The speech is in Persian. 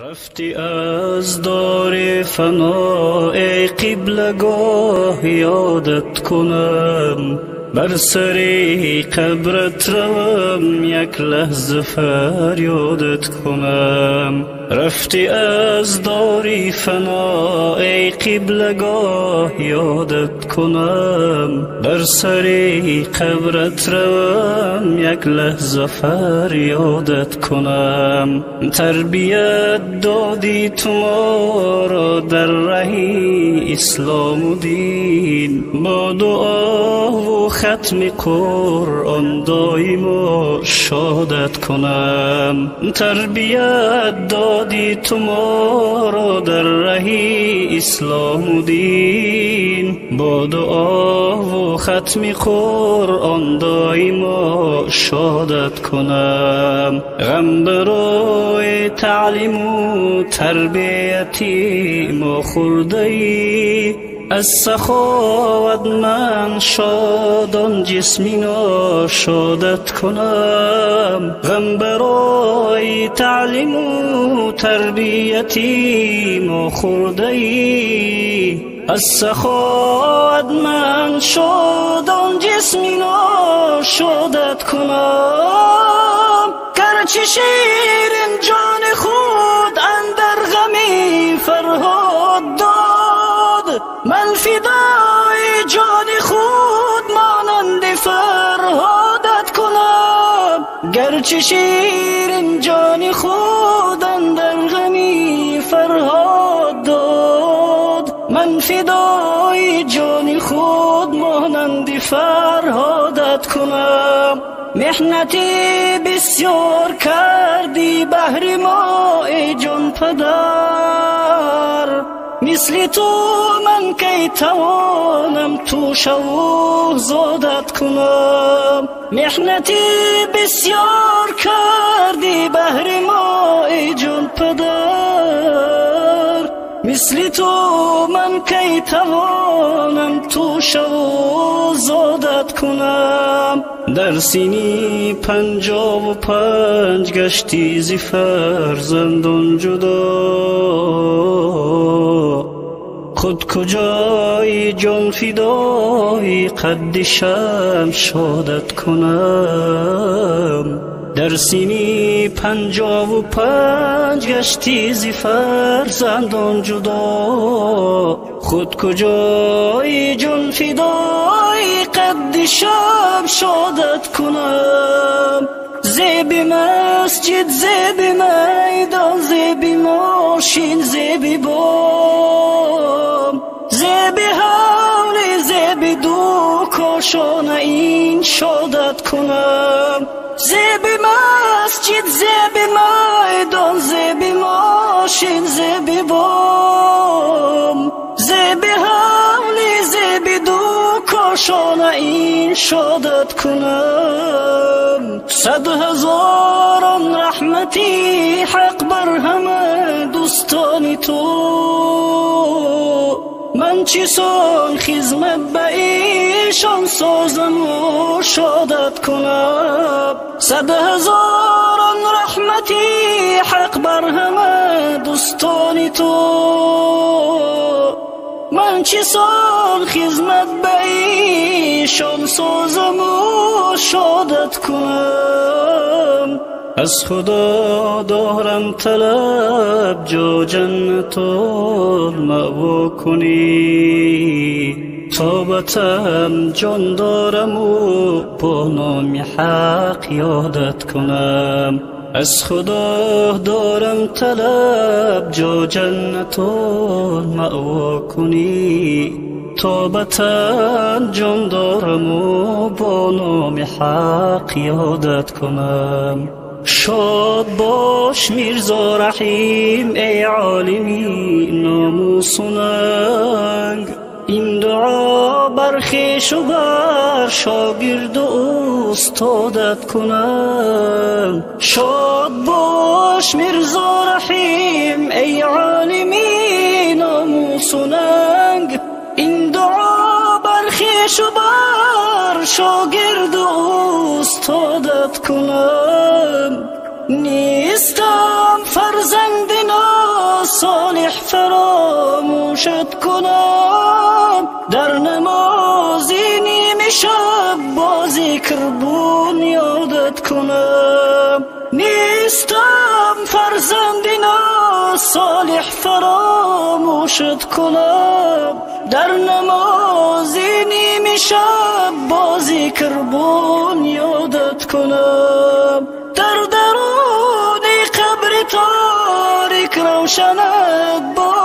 رفتی از دار فنا ای قبلگاه یادت کنم، بر سر قبرت روم یک لحظه فریادت کنم. رفتی از دار فنا ای قبلگاه یادت کنم، بر سر قبرت روم یک لحظه فریادت کنم. تربیت دادی تو ما را در ره اسلام و دین، با دعا و ختم قرآن دایم شادت کنم. تربیت دادی تو ما را در ره اسلام و دین، با دعا و ختم قرآن دایم شادت کنم. غم برای تعلیم و تربیتی ما خورده ای، از سخاوت من شادان جسمی ناشادت کنم. غم برای تعلیم و تربیتی ما خورده ای، از سخاوت من شادان جسمی ناشادت کنم. گرچه شیرین جان خود اندر غمی فرهاد داد، من فدای جان خود مانند فرهادت کنم. گرچه شیرین جان خود اندر غمی فرهاد داد، من فدای جان خود مانند فرهادت کنم. محنتی بسیار کردی بهر ما ای جان پدر، مثل تو من کی توانم تو شو زادت کنم. محنتی بسیار کردی بهر ما ای جان پدر، مثل تو من کی توانم تو شو زادت کنم. در سینی 55 گشتی ز فرزندان جدا، خود کجای جان فدای قد شمشادت کنم. در سینی 55 گشتی ز فرزندان جدا، خود کجای جان فدای قد شمشادت کنم. زیب مسجد، زیب میدان، زیب ماشین، زیب بام، زیب حول، زیب دو کاشانه این شادت کنم. زیب مسجد، زیب میدان، زیب ماشین، زیب بام، زیب حول، زیب دو کاشانه این شادت کنم. 100,000 رحمتی حق بر همه دوستان تو، من چسان خدمت به ایشان سازم و شادت کنم. 100,000 رحمتی حق بر همه دوستان تو، من چسان خدمت به ایشان سازم و شادت کنم. از خدا دارم طلب جا جنت المأوا کنی، توبتم جان دارم و با نام حق یادت کنم. از خدا دارم طلب جا جنت المأوا کنی، توبتم جان دارم و با نام حق یادت کنم. شاد باش میرزا رحیم ای عالمی ناموس و ننگ، این دعا بر خویش و بر شاگرد و استادت کنم. شاد باش میرزا رحیم ای عالمی ناموس و ننگ، این دعا بر خویش و بر شاگرد و استادت کنم. نیستم فرزند صالح فراموشت کنم، در نمازی نیمه شب با ذکر بنیادت کنم. نیستم فرزند صالح فراموشت کنم، در نمازی نیمه شب با ذکر بنیادت کنم. در درون قبر تاریک روشنت با